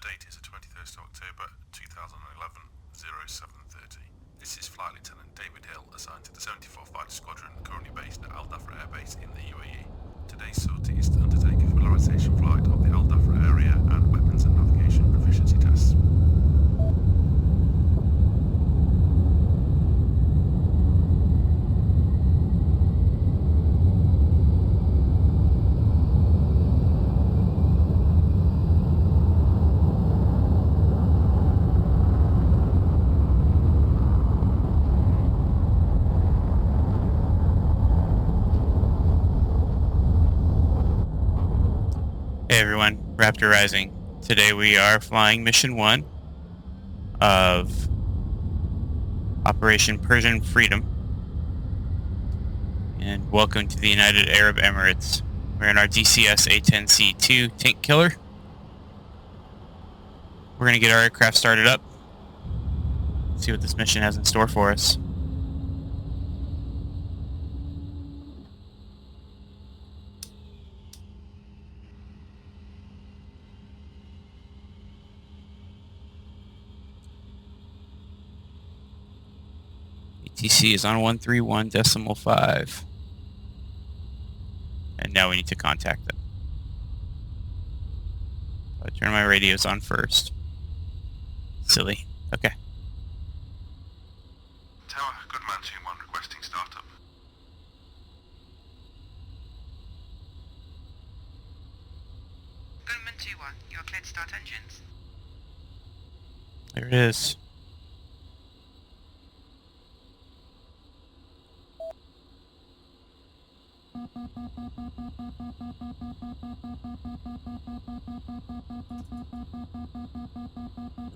date is the 21st of October 2011, 07:30. This is Flight Lieutenant David Hill, assigned to the 74th Fighter Squadron, currently based at Al Dhafra Air Base in the UAE. Today's sortie is to undertake a familiarization flight of the Al Dhafra area and weapons and navigation proficiency tests. Hey everyone, Raptor Rising. Today we are flying Mission 1 of Operation Persian Freedom. And welcome to the United Arab Emirates. We're in our DCS A-10C 2 tank killer. We're going to get our aircraft started up. See what this mission has in store for us. ATC is on 131.5. And now we need to contact them. So I turn my radios on first. Silly. Okay. Tower, Goodman 2-1 requesting startup. Goodman 2-1, you're cleared to start engines. There it is.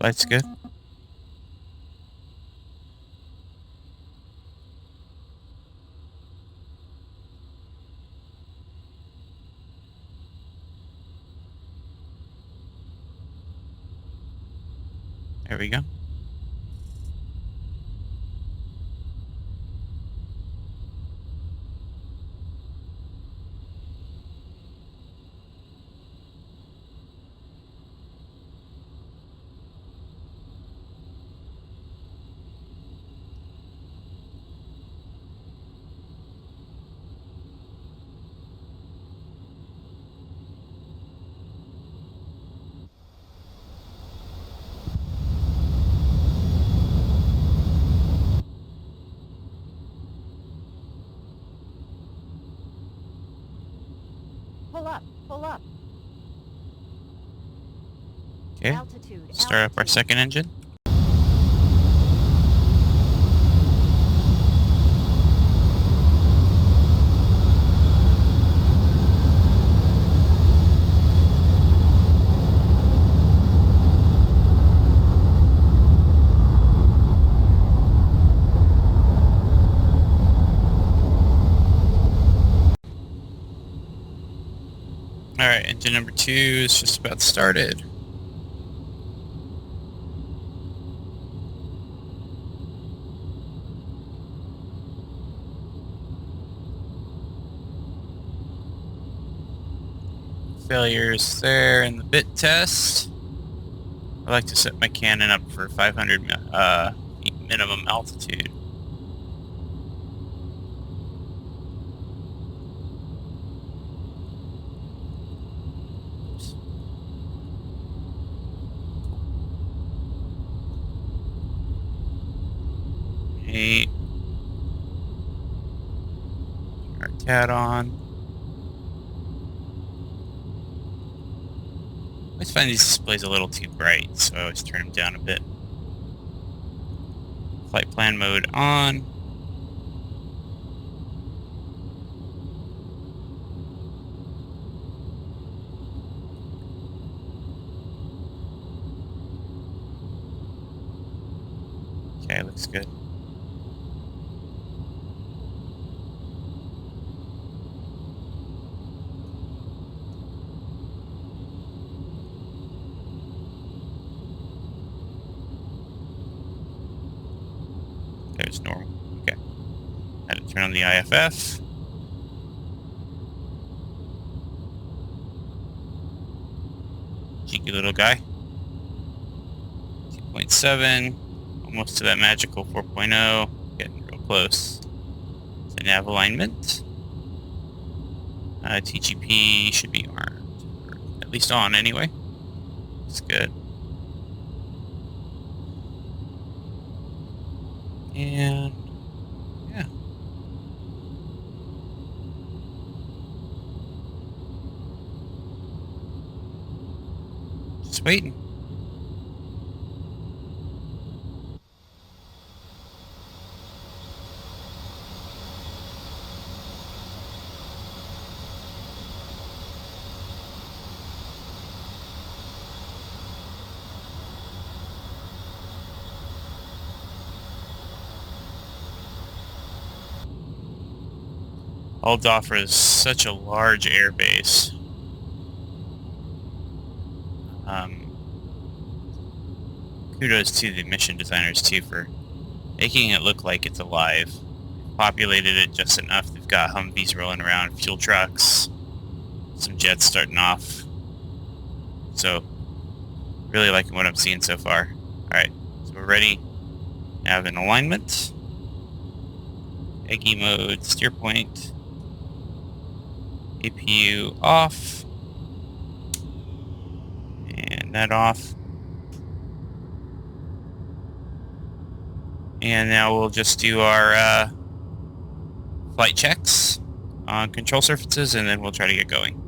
Light's good. There we go. Pull up. Okay. Altitude. Start up our second engine. Alright, engine number 2 is just about started. Failures there in the bit test. I like to set my cannon up for 500 feet minimum altitude. Eight. Our TAD on. I always find these displays a little too bright, so I always turn them down a bit. Flight plan mode on. Okay, looks good. There's normal. Okay. Had to turn on the IFF. Cheeky little guy. 3.7, almost to that magical 4.0, getting real close. So nav alignment. TGP should be armed, or at least on anyway. That's good. And yeah. Just waiting. Old offers such a large airbase. Kudos to the mission designers too for making it look like it's alive. Populated it just enough. They've got Humvees rolling around, fuel trucks, some jets starting off. So, really liking what I'm seeing so far. Alright, so we're ready. Nav in alignment. Eggy mode, steer point. APU off. And that off. And now we'll just do our flight checks on control surfaces, and then we'll try to get going.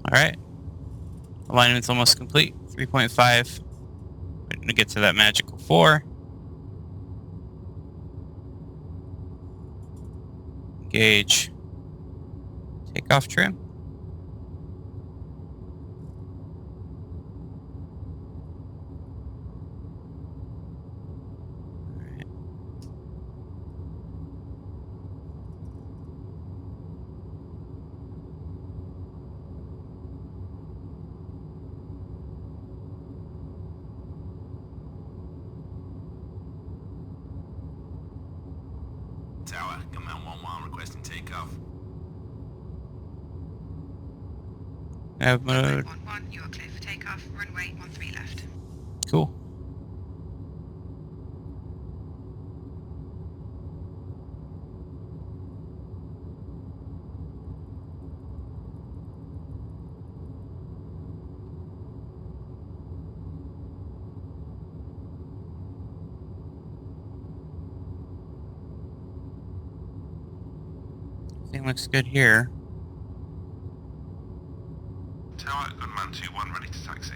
Alright. Alignment's almost complete. 3.5. Waiting to get to that magical 4. Engage. Takeoff trim. Alright. Tower, Command 1-1 requesting takeoff. Nav mode. 1-1, you are clear for takeoff. Runway 13 left. Cool. Everything looks good here. Tower, Gunman 2-1 ready to taxi.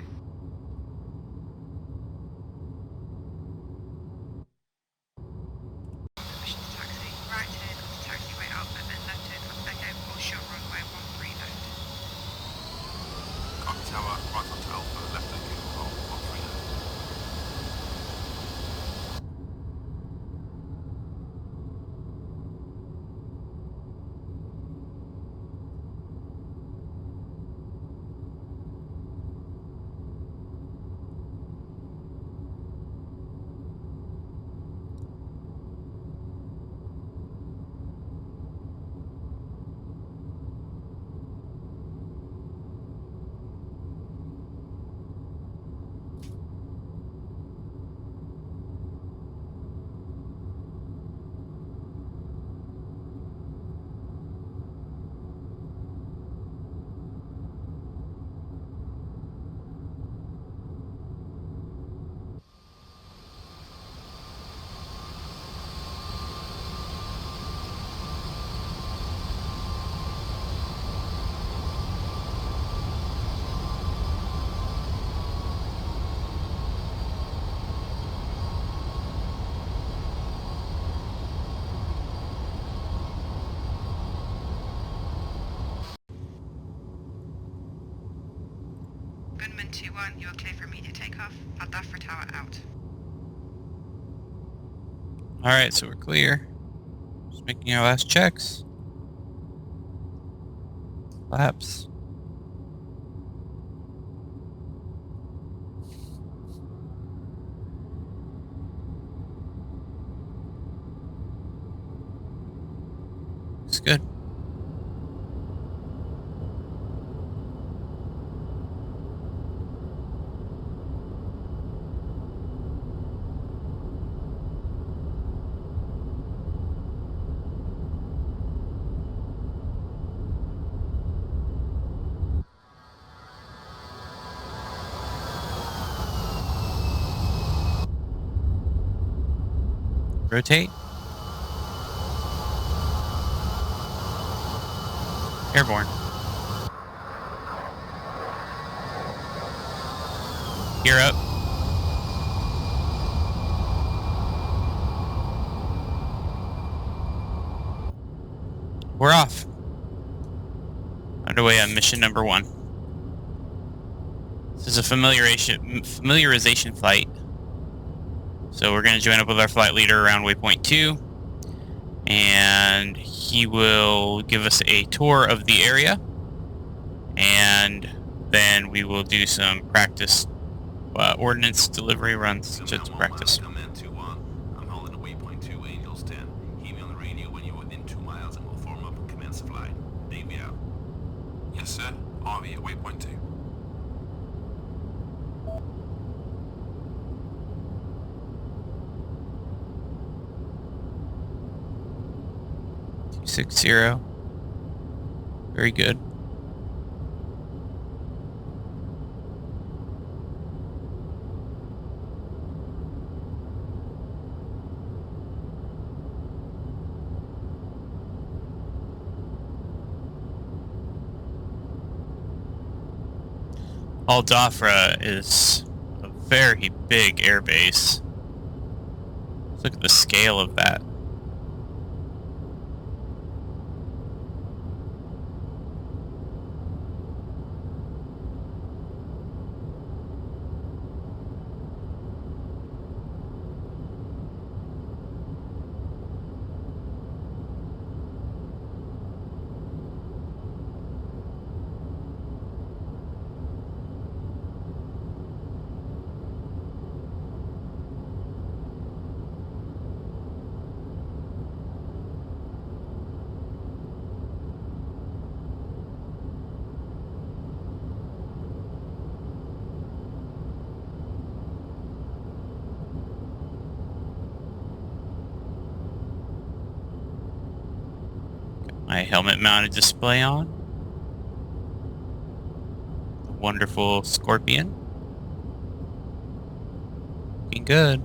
Permission to taxi. Right turn onto taxiway Alpha, then left turn onto Echo or short runway 13 left. Copy Tower, right onto Alpha, left Echo, hold 13 left. Wind 2-1, you are clear for immediate takeoff. Al Dhafra Tower out. Alright, so we're clear. Just making our last checks. Flaps. Looks good. Rotate. Airborne. Gear up. We're off. Underway on mission number 1. This is a familiarization flight. So we're going to join up with our flight leader around waypoint 2. And he will give us a tour of the area. And then we will do some practice ordnance delivery runs to practice. Command 2-1. I'm holding a waypoint 2, Angels 10. Hear me on the radio when you're within 2 miles and we'll form up and commence the flight. Navy out. Yes, sir. RV at waypoint 2. $260. Very good. Al Dhafra is a very big airbase. Let's look at the scale of that. My helmet mounted display on. The wonderful Scorpion. Looking good.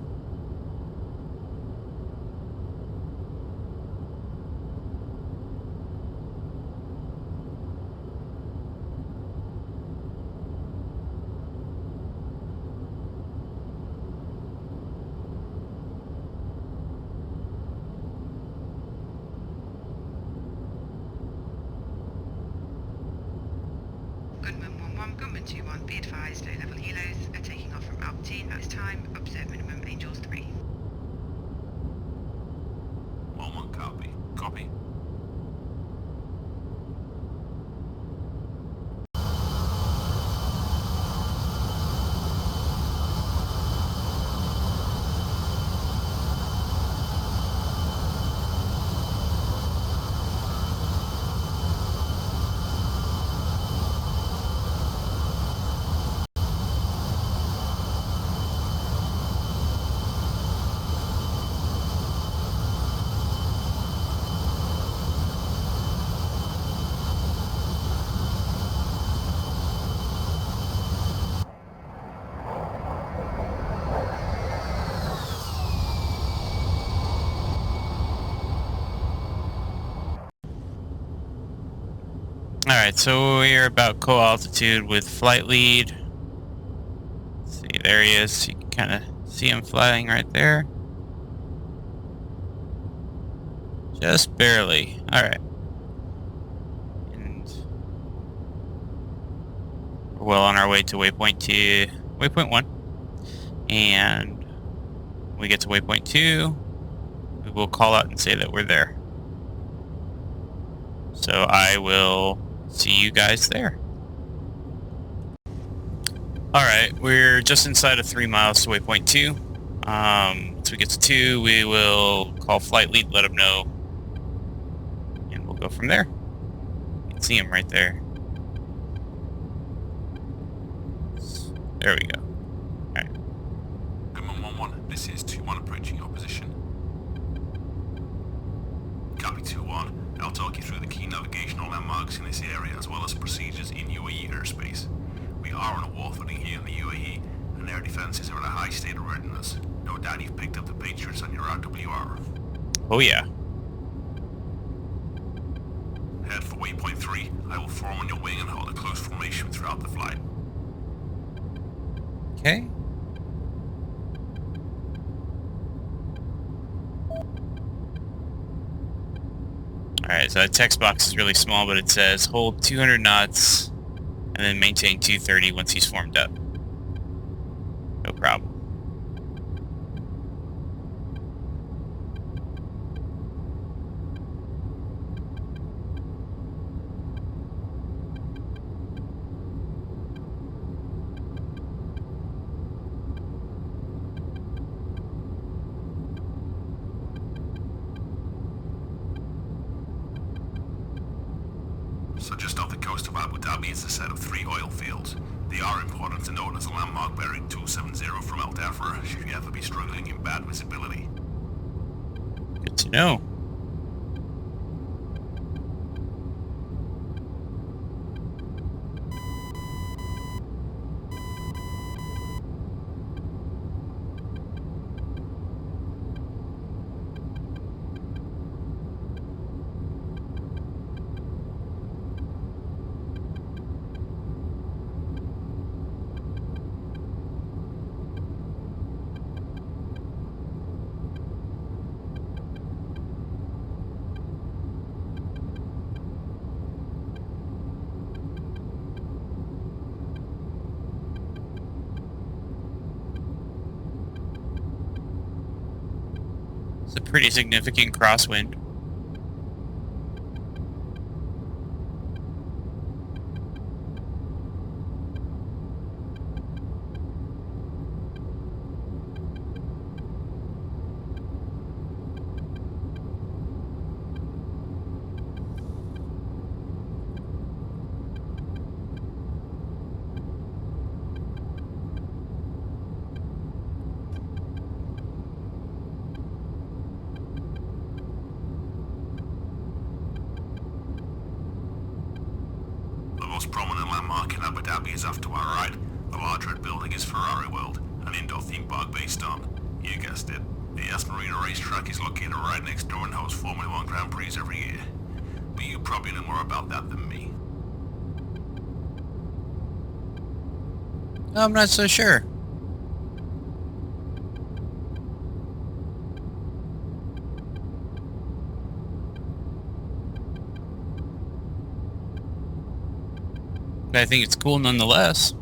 Gunman 1-1, Gunman 2-1, be advised, low-level helos are taking off from Alpine at this time. Observe minimum Angels 3. 1-1 copy. Copy. Alright, so we're about co-altitude with flight lead. Let's see, there he is. You can kind of see him flying right there. Just barely. Alright. And we're well on our way to waypoint 1. And when we get to waypoint 2, we will call out and say that we're there. So I will see you guys there. Alright, we're just inside of 3 miles to waypoint 2. Once we get to 2, we will call flight lead, let them know, and we'll go from there. You can see him right there. There we go. Alright. Gunman 1-1, this is 2-1 approaching your position. Copy 2-1, I'll talk you through the key navigational landmarks in this area as well as procedures in UAE airspace. We are on a war footing here in the UAE, and air defenses are in a high state of readiness. No doubt you've picked up the Patriots on your RWR. Oh yeah. Head for waypoint 3. I will form on your wing and hold a close formation throughout the flight. Okay. Alright, so that text box is really small, but it says hold 200 knots and then maintain 230 once he's formed up. No problem. So just off the coast of Abu Dhabi is a set of 3 oil fields. They are important to note as a landmark bearing 270 from El Dafra should you ever be struggling in bad visibility. Good to know. It's a pretty significant crosswind. The most prominent landmark in Abu Dhabi is off to our right. The large red building is Ferrari World, an indoor theme park based on, you guessed it, the Yas Marina racetrack is located right next door and hosts Formula 1 Grand Prix every year. But you probably know more about that than me. I'm not so sure. But I think it's cool nonetheless.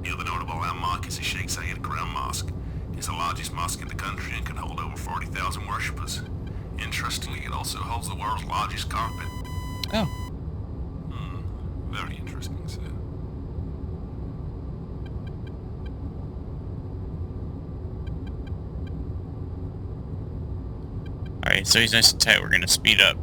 The other notable landmark is the Sheikh Zayed Grand Mosque. It's the largest mosque in the country and can hold over 40,000 worshippers. Interestingly, it also holds the world's largest carpet. Oh. Very interesting, sir. Alright, so he's nice and tight. We're going to speed up.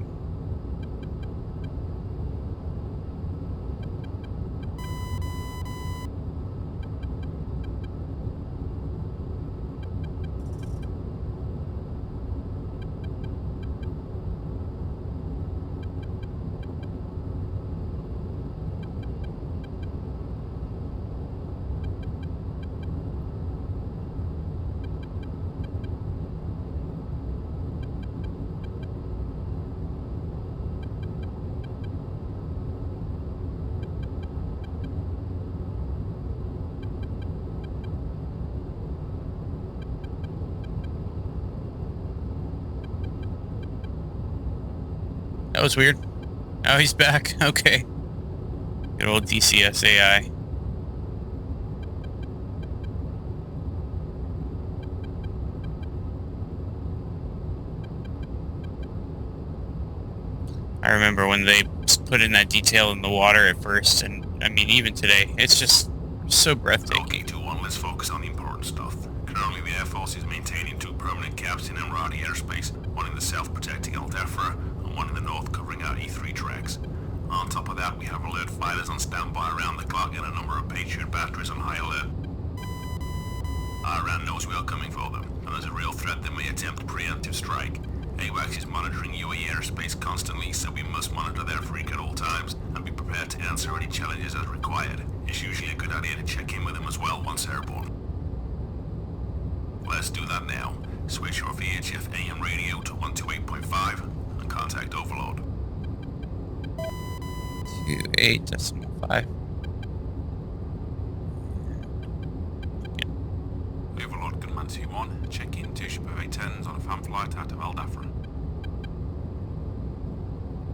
That was weird. Oh, he's back. Okay. Good old DCS AI. I remember when they put in that detail in the water at first, and I mean, even today, it's just so breathtaking. Okay, 2-1, let's focus on the important stuff. Currently, the Air Force is maintaining 2 permanent caps in Emirati airspace, one in the south protecting Al Dhafra, and one in the north covering our E3 tracks. On top of that, we have alert fighters on standby around the clock and a number of Patriot batteries on high alert. Iran knows we are coming for them, and as a real threat they may attempt a preemptive strike. AWACS is monitoring UAE airspace constantly, so we must monitor their freak at all times and be prepared to answer any challenges as required. It's usually a good idea to check in with them as well once airborne. Let's do that now. Switch off VHF AM radio to 128.5 and contact overload. 28.5. Overlord Gunman 2-1, check in 2 ship of A-10s on a fan flight out of Al Dhafra.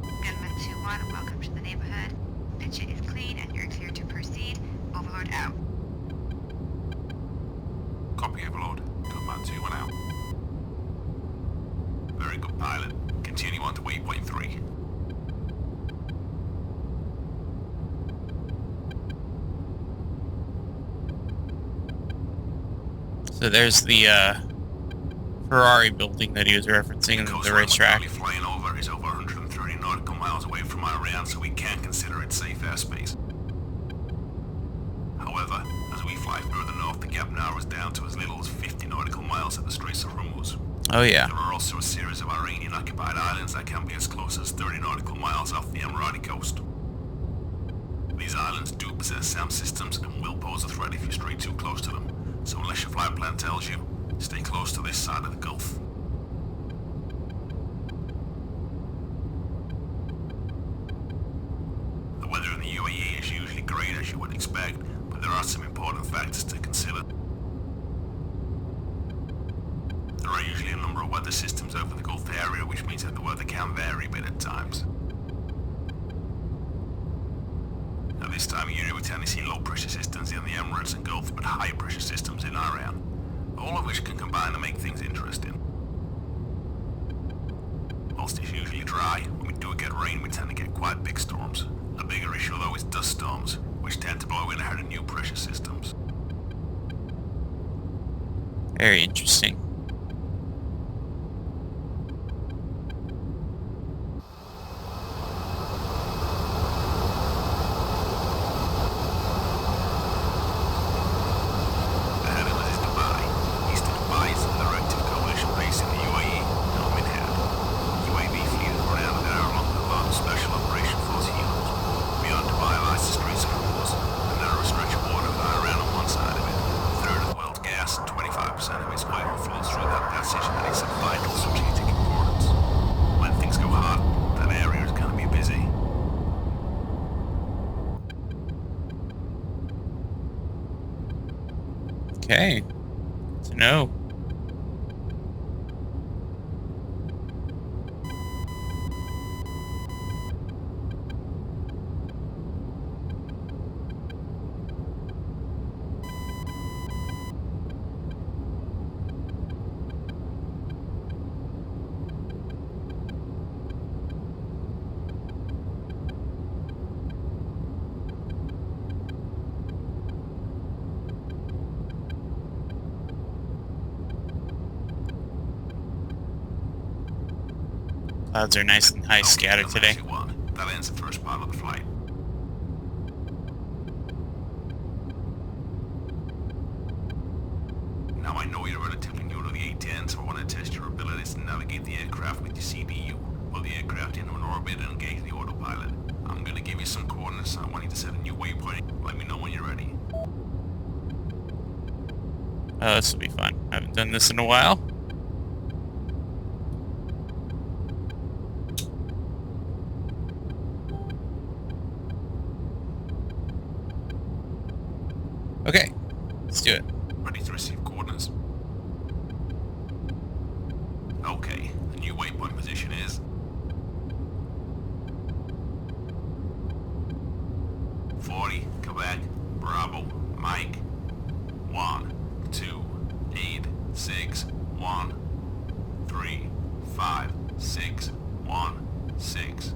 Gunman 2-1, welcome to the neighborhood. Picture is clean and you're clear to proceed. Overlord out. Copy, Overlord. Gunman 2-1 out. Very good, pilot. Continue on to waypoint 3. So there's the Ferrari building that he was referencing in the racetrack. The flying over is over 130 nautical miles away from Iran, so we can't consider it safe airspace. However, as we fly further north, the gap narrows down to as little as 50 nautical miles at the Straits of Hormuz. Oh yeah. There are also a series of Iranian-occupied islands that can be as close as 30 nautical miles off the Emirati coast. These islands do possess sound systems and will pose a threat if you stray too close to them. So unless your flight plan tells you, stay close to this side of the Gulf. The weather in the UAE is usually great as you would expect, but there are some important factors to consider. There are usually a number of weather systems over the Gulf area, which means that the weather can vary a bit at times. At this time of year, we tend to see low-pressure systems in the Emirates and Gulf, but high-pressure systems in Iran, all of which can combine to make things interesting. Whilst it's usually dry, when we do get rain, we tend to get quite big storms. A bigger issue, though, is dust storms, which tend to blow in ahead of new pressure systems. Very interesting. Okay. To know. Clouds are nice and high scattered today. That ends the first part of the flight. Now I know you're relatively new to the A-10, so I want to test your abilities to navigate the aircraft with your CDU. Pull the aircraft into an orbit and engage the autopilot. I'm going to give you some coordinates. I want you to set a new waypoint. Let me know when you're ready. Oh, this will be fun. I haven't done this in a while. Okay, let's do it. Ready to receive coordinates? Okay, the new waypoint position is 40, Quebec, Bravo, Mike. 1, 2, 8, 6, 1, 3, 5, 6, 1, 6.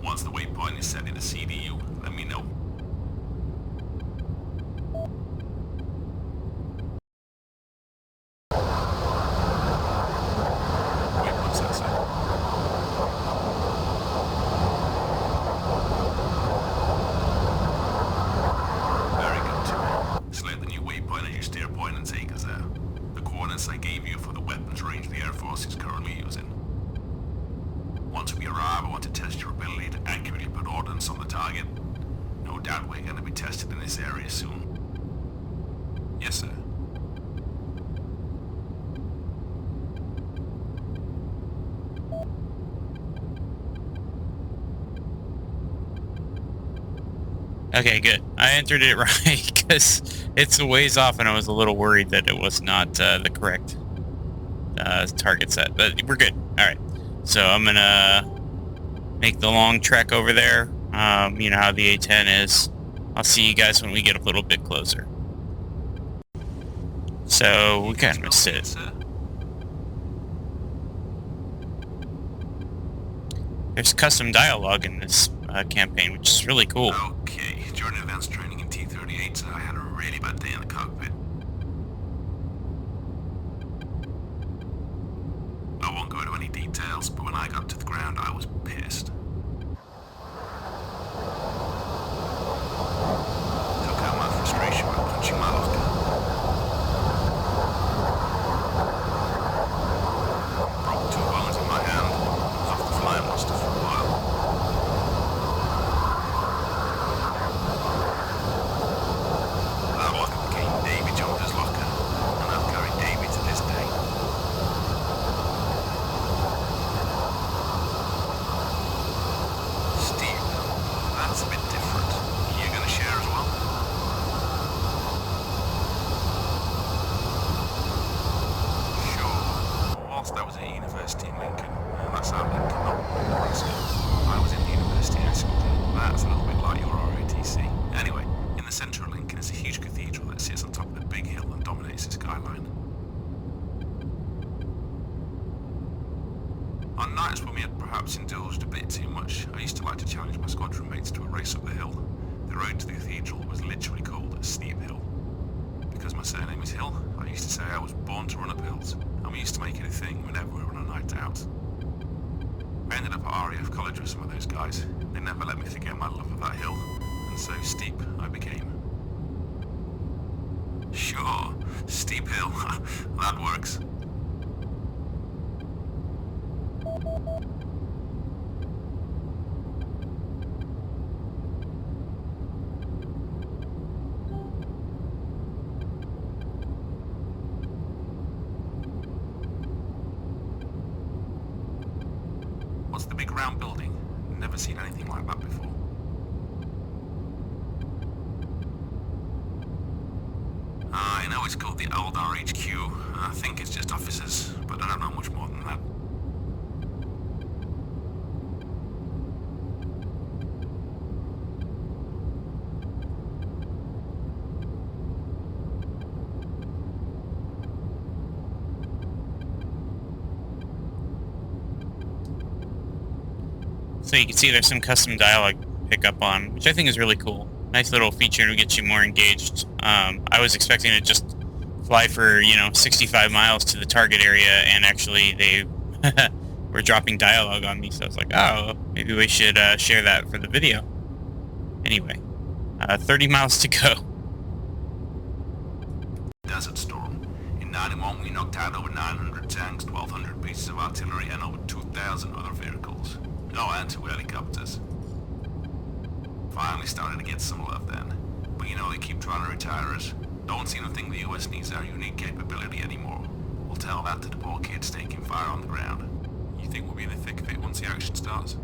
Once the waypoint is set in the CDU, let me know. Waypoint set, sir. Very good, Tim. Select the new waypoint as your steer point and take us there. The coordinates I gave you for the weapons range the Air Force is currently using. Once we arrive, I want to test your ability to accurately put ordnance on the target. No doubt we're going to be tested in this area soon. Yes, sir. Okay, good. I entered it right because it's a ways off, and I was a little worried that it was not the correct target set. But we're good. All right. So I'm gonna make the long trek over there. You know how the A-10 is. I'll see you guys when we get a little bit closer. So we kind of missed it. There's custom dialogue in this campaign, which is really cool. Okay, during advanced training in T-38, I had a really bad day in the cockpit. I won't go into any details, but when I got to the ground, I was pissed. Took out my frustration by punching my locker. Broke 2 bones in my hand. Was off the flying monster for a while. That locker became Davy Jones's locker, and I've carried Davy to this day. Steve, that's a bit different. You gonna share as well? Sure. Whilst I was at university in Lincoln, and that's our Lincoln, not Nebraska, I was in the university high school. That's a little bit like your ROTC. Anyway, in the centre of Lincoln is a huge cathedral that sits on top of a big hill and dominates the skyline. On nights when we had perhaps indulged a bit too much, I used to like to challenge my squadron mates to a race up the hill. The road to the cathedral was literally called a steep hill. Because my surname is Hill, I used to say I was born to run up hills, and we used to make it a thing whenever we were on a night out. I ended up at RAF College with some of those guys. They never let me forget my love of that hill, and so steep I became. Sure, steep hill, that works. What's the big round building? Never seen anything like that before. I know it's called the old RHQ. I think it's just officers, but I don't know much more than that. So you can see there's some custom dialogue pick up on, which I think is really cool. Nice little feature to get you more engaged. I was expecting to just fly for, 65 miles to the target area, and actually they were dropping dialogue on me, so I was like, oh, maybe we should share that for the video. Anyway, 30 miles to go. Desert Storm. In 91, we knocked out over 900 tanks, 1,200 pieces of artillery, and over 2,000 other vehicles. Oh, and 2 helicopters. Finally started to get some love then. But they keep trying to retire us. Don't seem to think the US needs our unique capability anymore. We'll tell that to the poor kids taking fire on the ground. You think we'll be in the thick of it once the action starts?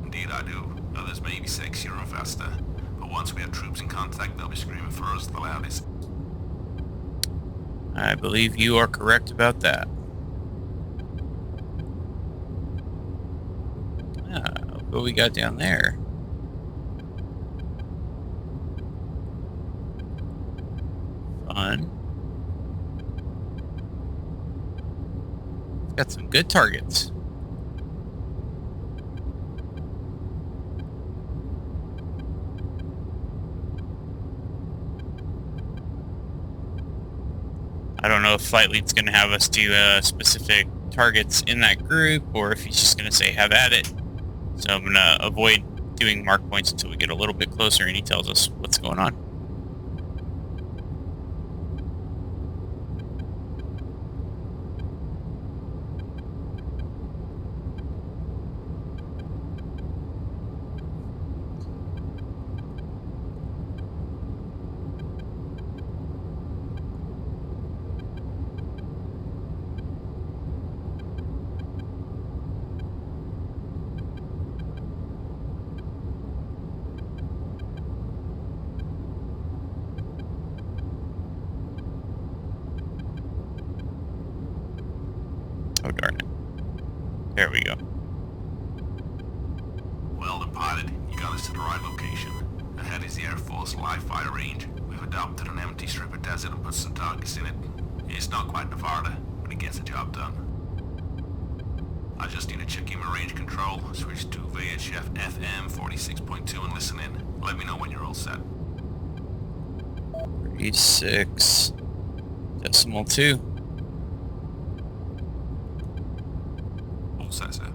Indeed I do. Others may be sexier and faster. But Once we have troops in contact, they'll be screaming for us the loudest. I believe you are correct about that. What we got down there? Fun. Got some good targets. I don't know if Flight Lead's going to have us do specific targets in that group, or if he's just going to say have at it. So I'm going to avoid doing mark points until we get a little bit closer and he tells us what's going on. Oh, darn it. There we go. Well done, pilot. You got us to the right location. Ahead is the Air Force live fire range. We've adopted an empty strip of desert and put some targets in it. It's not quite Nevada, but it gets the job done. I just need to check in my range control, switch to VHF FM 46.2 and listen in. Let me know when you're all set. 36.2. All set, sir.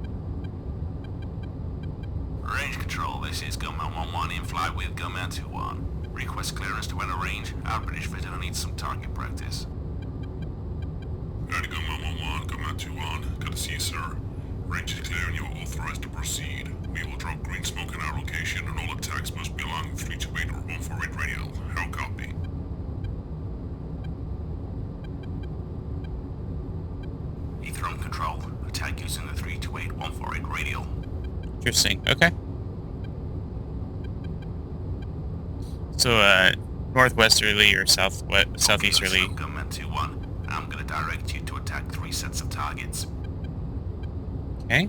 Range control, this is Gunman 1-1 in flight with Gunman 2-1. Request clearance to enter range. Our British visitor needs some target practice. Ready, Gunman 1-1, Gunman 2-1. Good to see you, sir. Range is clear and you are authorized to proceed. We will drop green smoke in our location and all attacks must be along 328 or 148 radial. How copy? Throne control. Attack using the 328 148 radial. Interesting. Okay. So, northwesterly or southeasterly. So, Gunman 2-1. I'm gonna direct you to attack 3 sets of targets. Okay.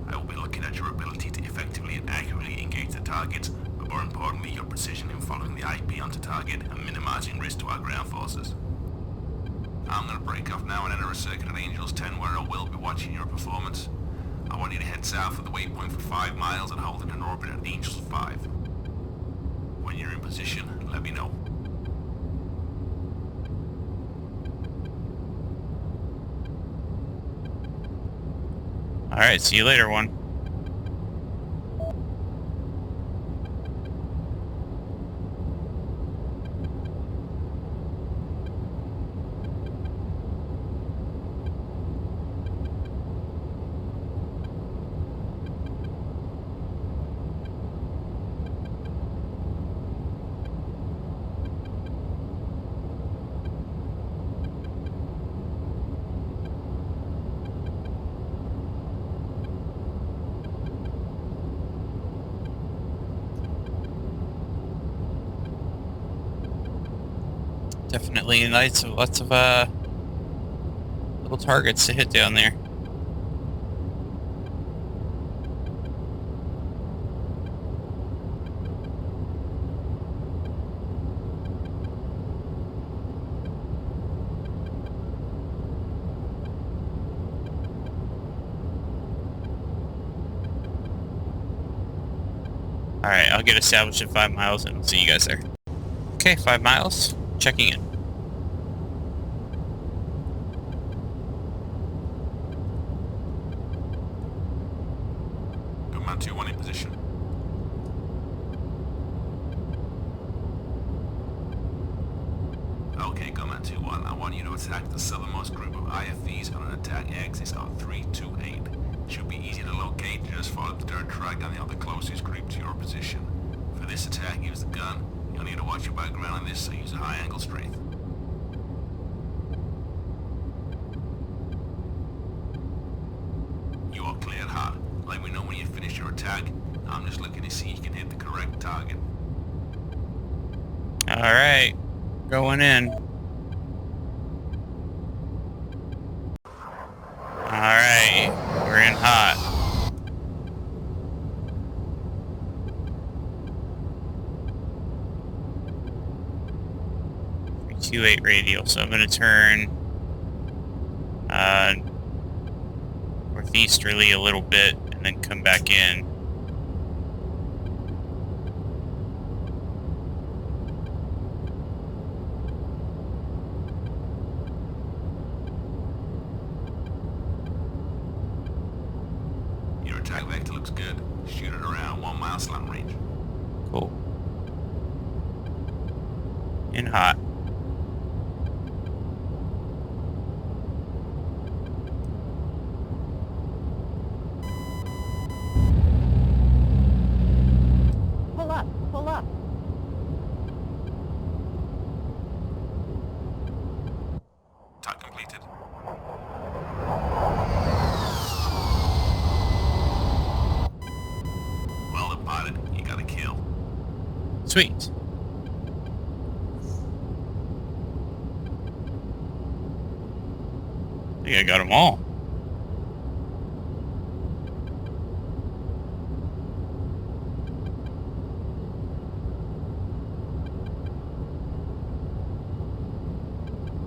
I will be looking at your ability to effectively and accurately engage the targets, but more importantly, your precision in following the IP onto target and minimizing risk to our ground forces. I'm gonna break off now and enter a circuit at Angels 10 where I will be watching your performance. I want you to head south of the waypoint for 5 miles and hold it in orbit at Angels 5. When you're in position, let me know. Alright, see you later, one. Definitely lots of little targets to hit down there. Alright, I'll get established at 5 miles and we'll see you guys there. Okay, 5 miles. Checking in. Gunman 2-1 in position. Okay, Gunman 2-1, I want you to attack the southernmost group of IFVs on an attack axis of 328. Should be easy to locate, just follow the dirt track on the other closest group to your position. For this attack, use the gun. You'll need to watch your background on this, so use a high angle strength. You are cleared hot. Let me know when you finish your attack. I'm just looking to see you can hit the correct target. Alright. Going in. Alright. We're in hot. 328 radial, so I'm going to turn northeasterly a little bit and then come back in. Your attack vector looks good. Shoot it around 1 mile slant range. Cool. In hot. Pull up, pull up. Attack completed. Well done, pilot. You got a kill. Sweet. I think I got them all.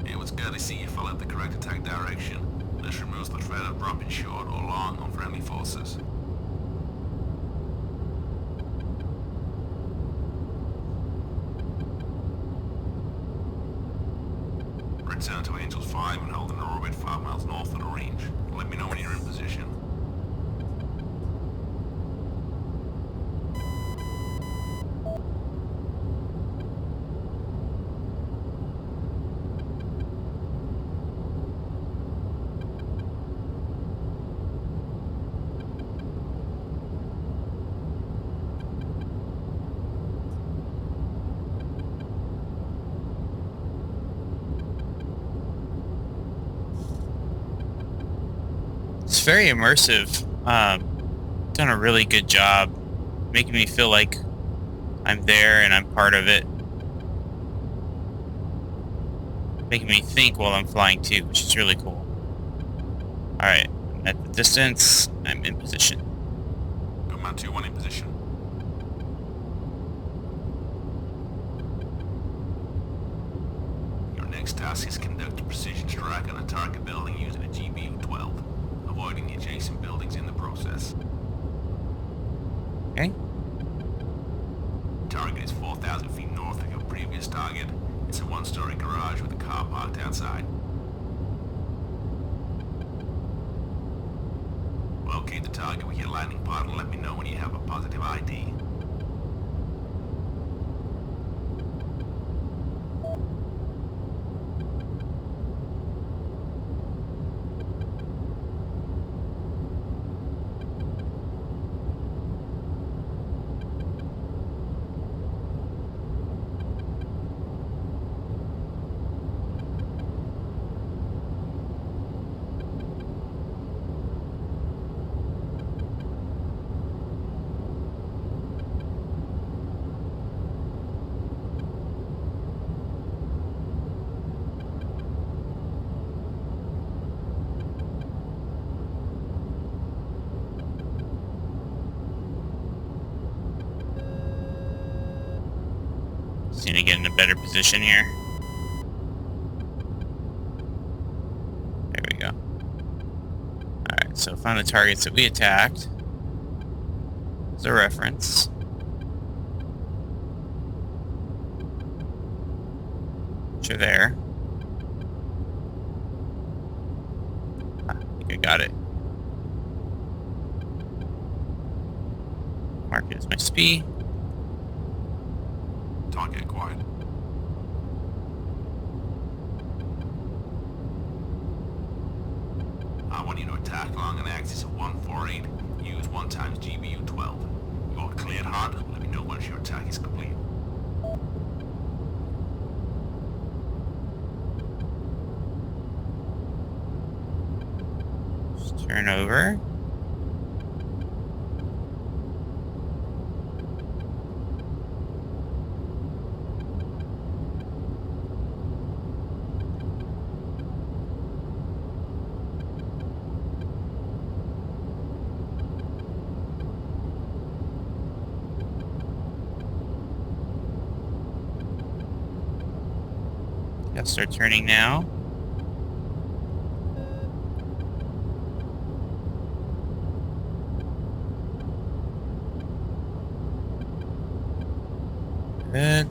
It was good to see you followed the correct attack direction. This removes the threat of dropping short or long on friendly forces. Return to Angels 5 and hold an orbit 5 miles north of the range. Let me know when you're in position. It's very immersive. Done a really good job making me feel like I'm there and I'm part of it. Making me think while I'm flying too, which is really cool. Alright, I'm at the distance. I'm in position. Command 2-1 in position. Your next task is conduct a precision strike on a target building using a GBU-12, avoiding the adjacent buildings in the process. Okay. Target is 4,000 feet north of your previous target. It's a 1-story garage with a car parked outside. Locate the target with your landing pod and let me know when you have a positive ID. Just need to get in a better position here. There we go. Alright, so find the targets that we attacked. As a reference. Which are there. I think I got it. Mark it as my SPI. Target acquired. I want you to attack along an axis of 148. Use 1 times GBU-12. You are cleared hot. Let me know once your attack is complete. Just turn over. Gotta start turning now. Good.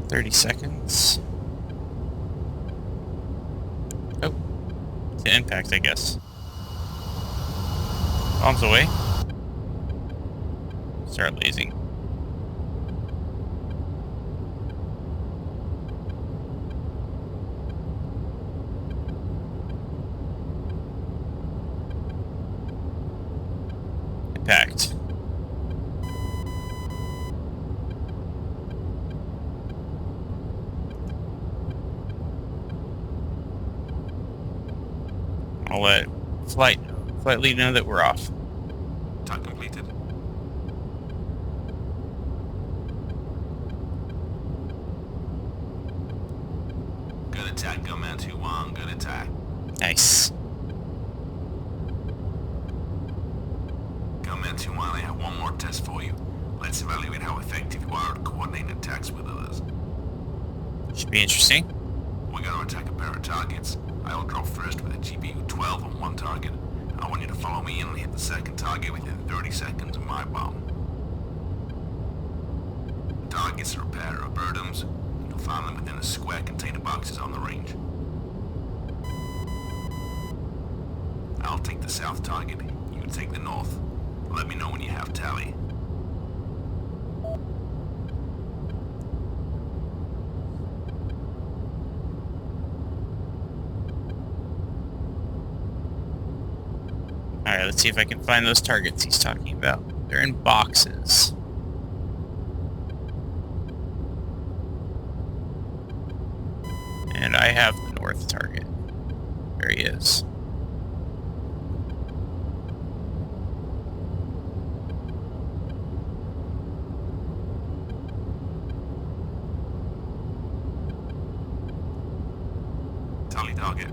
"30 seconds. Oh, to impact, I guess. Bombs away. Start lasing. Impact. I'll let flight lead know that we're off. Attack completed. Good attack, Gunman 2-1. Good attack. Nice. Gunman 2-1, I have one more test for you. Let's evaluate how effective you are at coordinating attacks with others. Should be interesting. We're going to attack a pair of targets. I will drop first with a GBU-12 on one target. I want you to follow me and hit the second target within 30 seconds of my bomb. The targets are a pair of Birdums. You'll find them within the square container boxes on the range. I'll take the south target. You can take the north. Let me know when you have tally. Alright, let's see if I can find those targets he's talking about. They're in boxes. And I have the north target. There he is. Tally target.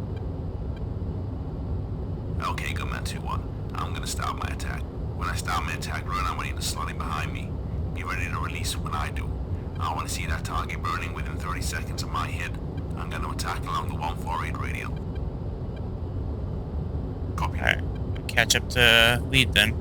Okay, Gunman 2-1. I'm gonna start my attack. When I start my attack run, I want you to slot in behind me. Be ready to release when I do. I want to see that target burning within 30 seconds of my hit. I'm gonna attack along the 148 radial. Copy. Alright, catch up to lead then.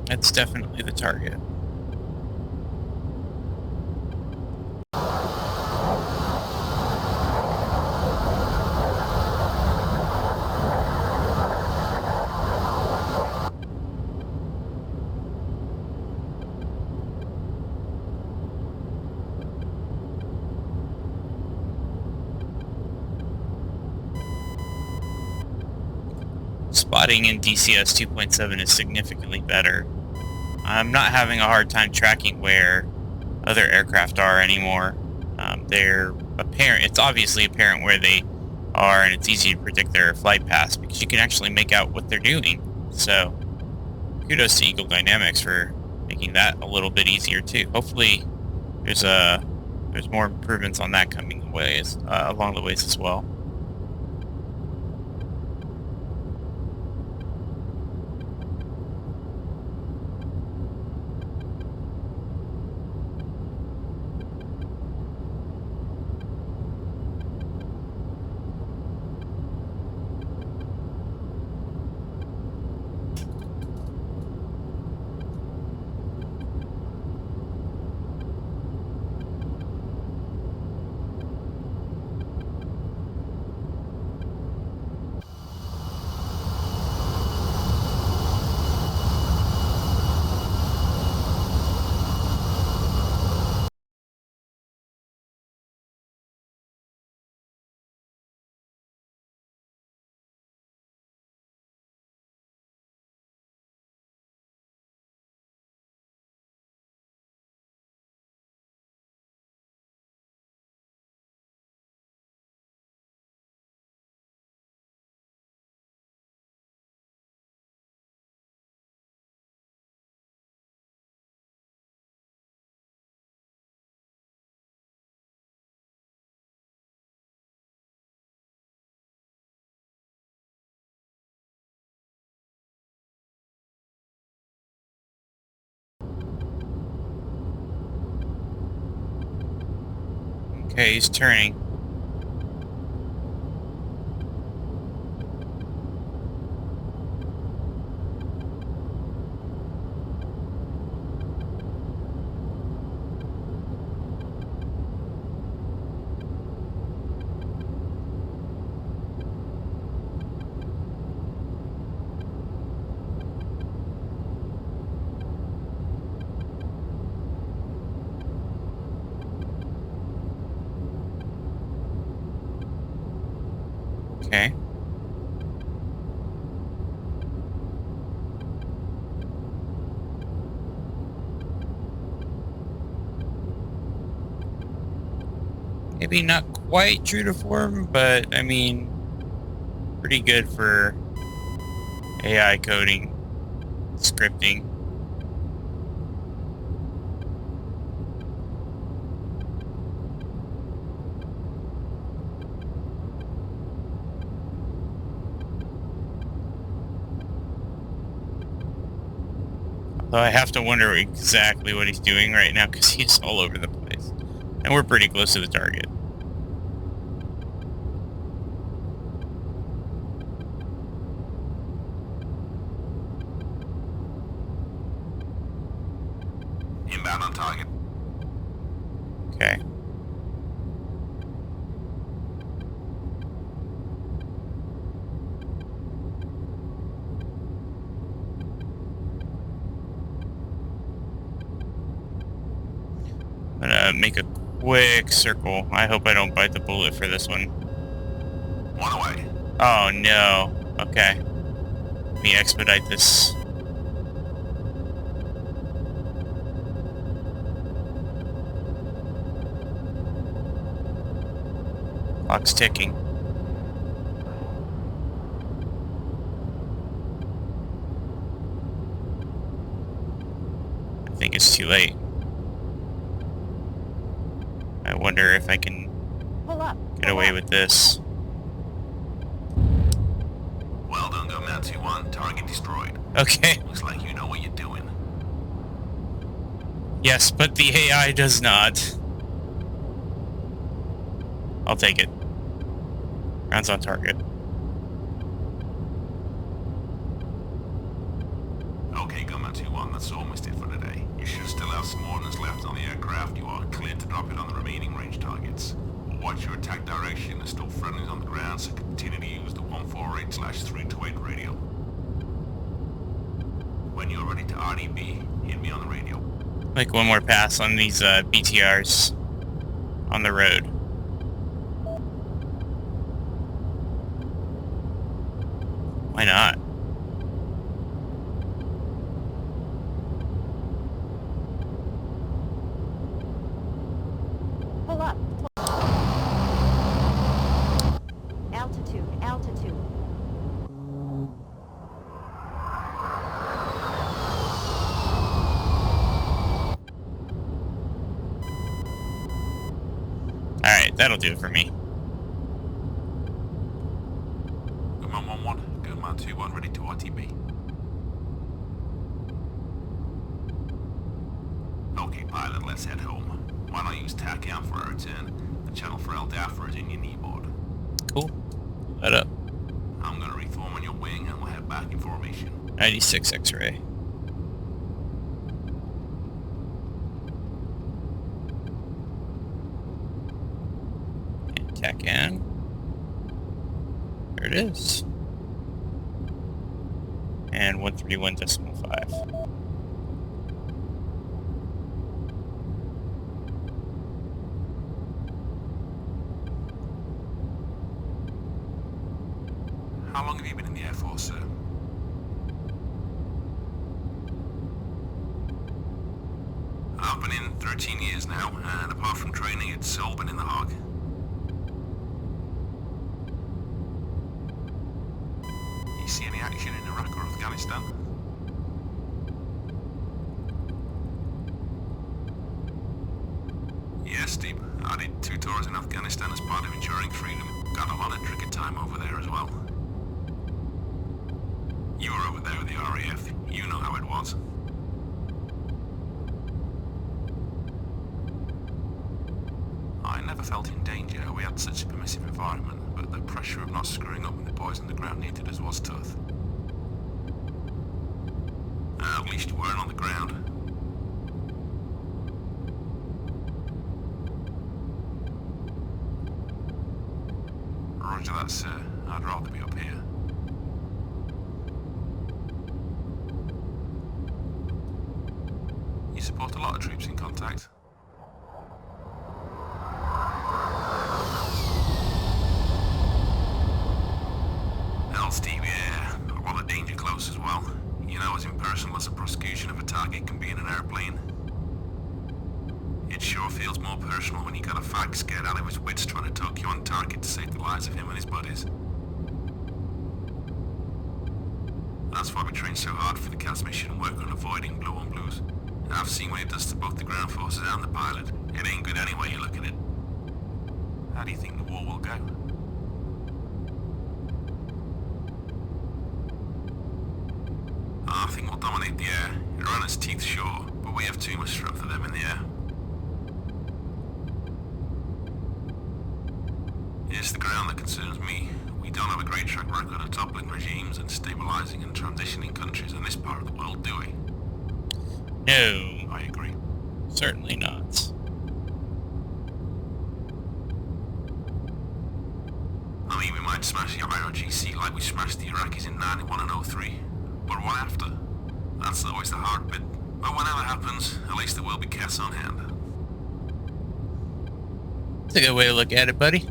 That's definitely the target. Spotting in DCS 2.7 is significantly better. I'm not having a hard time tracking where other aircraft are anymore. They're apparent. It's obviously apparent where they are, and it's easy to predict their flight paths because you can actually make out what they're doing. So, kudos to Eagle Dynamics for making that a little bit easier too. Hopefully, there's more improvements on that coming along the ways as well. Okay, he's turning. Okay. Maybe not quite true to form, but I mean, pretty good for AI coding, scripting. Though I have to wonder exactly what he's doing right now because he's all over the place. And we're pretty close to the target. Inbound on target. Okay. I'm gonna make a quick circle. I hope I don't bite the bullet for this one. One away. Oh no. Okay. Let me expedite this. Clock's ticking. I think it's too late. I wonder if I can get away with this. Well done, Gunman 2-1. Target destroyed. Okay. Looks like you know what you're doing. Yes, but the AI does not. I'll take it. Rounds on target. Okay, Gunman 2-1, that's almost it for today. You should still have some ordnance left on the aircraft. You are cleared to drop it on the remaining range targets. Watch your attack direction. There's still friendlies on the ground, so continue to use the 148/328 radio. When you're ready to RDB, hit me on the radio. Like one more pass on these BTRs on the road. Why not? Pull up. Altitude, altitude. Alright, that'll do it for me. Gunman 1-1, Gunman 2-1 ready to RTB. Okay, pilot, let's head home. Why not use TACAM for our return? The channel for LDAFRA is in your kneeboard. Cool. Let up. I'm gonna reform on your wing and we'll head back in formation. 96 X-ray. And TACAN. There it is. And 131.5. How long have you been in the Air Force, sir? I've been in 13 years now, and apart from training, it's all been in the hog. You see any action in Iraq or Afghanistan? Yes, Steve. I did 2 tours in Afghanistan as part of ensuring freedom. Got a lot of cricket time over there as well. You were over there with the RAF. You know how it was. I never felt in danger, we had such a permissive environment, but the pressure of not screwing up when the boys on the ground needed us was tough. At least you weren't on the ground. Roger that, sir. I'd rather be up here. You support a lot of troops in contact? Hell, Steve, yeah. A lot of danger close as well. You know, as impersonal as a prosecution of a target can be in an airplane. It sure feels more personal when you got a fag scared out of his wits trying to talk you on target to save the lives of him and his buddies. That's why we train so hard for the CAS mission and work on avoiding blue on blues. I've seen what it does to both the ground forces and the pilot. It ain't good any way you look at it. How do you think the war will go? I think we'll dominate the air. Iran's teeth, sure, but we have too much strength for them in the air. It's the ground that concerns me. We don't have a great track record of toppling regimes and stabilizing and transitioning countries in this part of the world, do we? No. I agree. Certainly not. I mean, we might smash the IRGC like we smashed the Iraqis in 91 and 03. But what after? That's always the hard bit. But whenever it happens, at least there will be CAS on hand. That's a good way to look at it, buddy.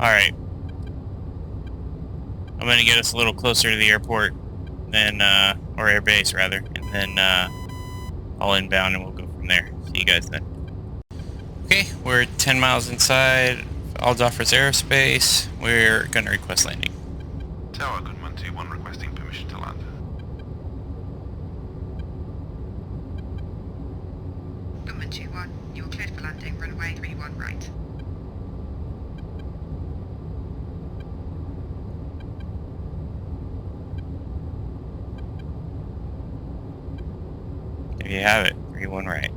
Alright. I'm gonna get us a little closer to the airport, then, or air base rather, and then, I'll inbound and we'll go from there. See you guys then. Okay, we're 10 miles inside Al-Dhafra's airspace. We're gonna request landing. Tower, Goodman 2-1 requesting permission to land. Goodman 2-1, you're cleared for landing, runway 31 right. There you have it, 3-1 right.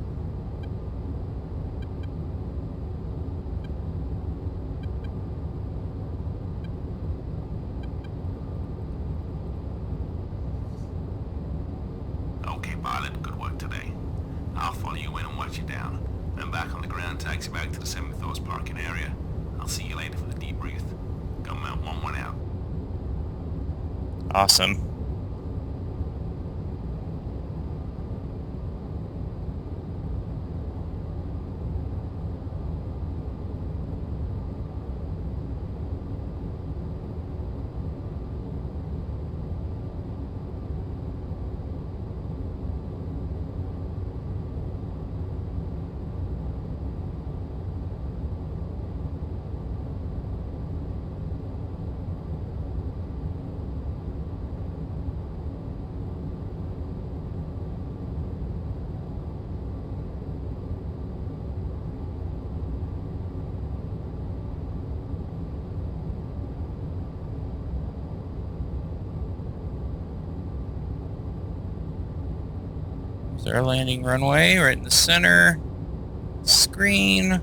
Okay, pilot, good work today. I'll follow you in and watch you down. Then back on the ground, taxi back to the 7th parking area. I'll see you later for the debrief. Gunman 1-1 out. Awesome. There's our landing runway right in the center. Screen.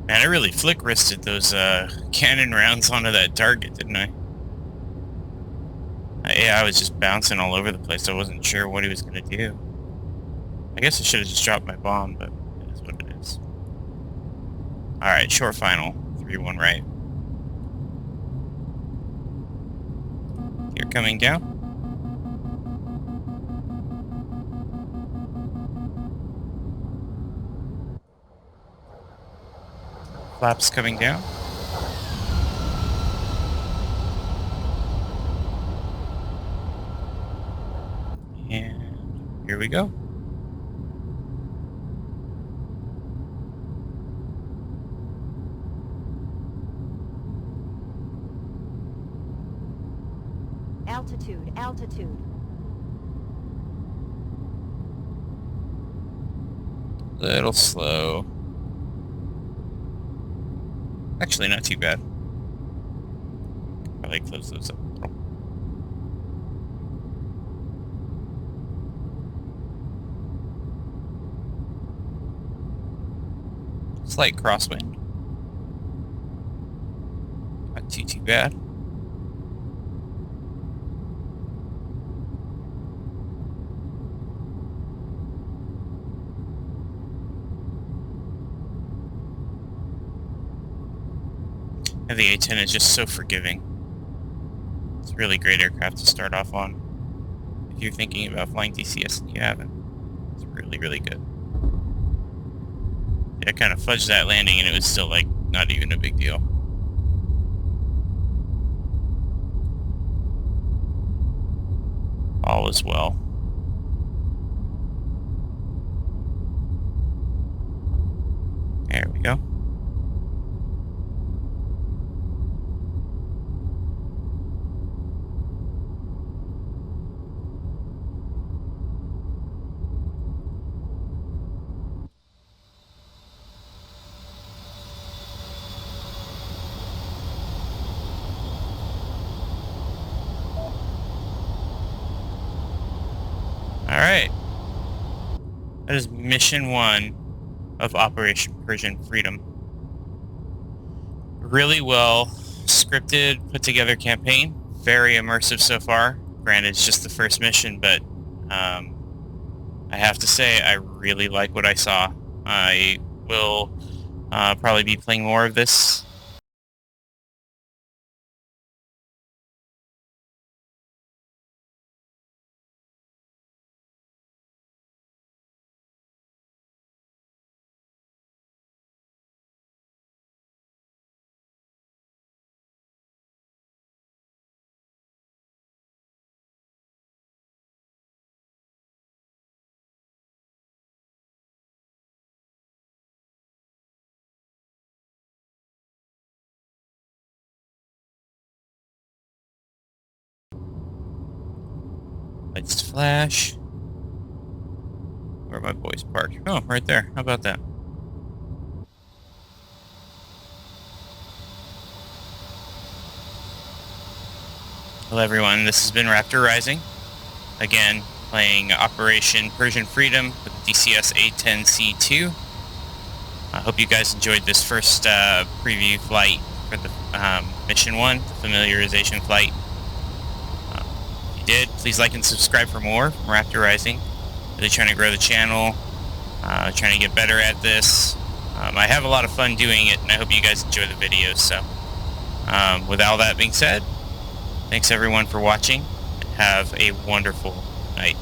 Man, I really flick wristed those cannon rounds onto that target, didn't I? I AI was just bouncing all over the place. I wasn't sure what he was going to do. I guess I should have just dropped my bomb, but it is what it is. Alright, short final. 3-1 right. You're coming down. Flaps coming down. And here we go. Altitude, altitude. Little slow. Actually, not too bad. Probably close those up a little. Slight crosswind. Not too bad. And the A-10 is just so forgiving. It's a really great aircraft to start off on. If you're thinking about flying DCS and you haven't, it's really, really good. I kind of fudged that landing and it was still like not even a big deal. All is well. There we go. Alright. That is mission 1 of Operation Persian Freedom. Really well scripted, put together campaign. Very immersive so far. Granted, it's just the first mission, but I have to say I really like what I saw. I will probably be playing more of this. Lights flash. Where are my boys parked? Oh, right there. How about that? Hello everyone, this has been Raptor Rising. Again, playing Operation Persian Freedom with the DCS A-10C2. I hope you guys enjoyed this first preview flight for the Mission 1, the Familiarization flight. If you did, please like and subscribe for more from Raptor Rising. Really trying to grow the channel, trying to get better at this. I have a lot of fun doing it, and I hope you guys enjoy the videos. So, with all that being said, thanks everyone for watching, and have a wonderful night.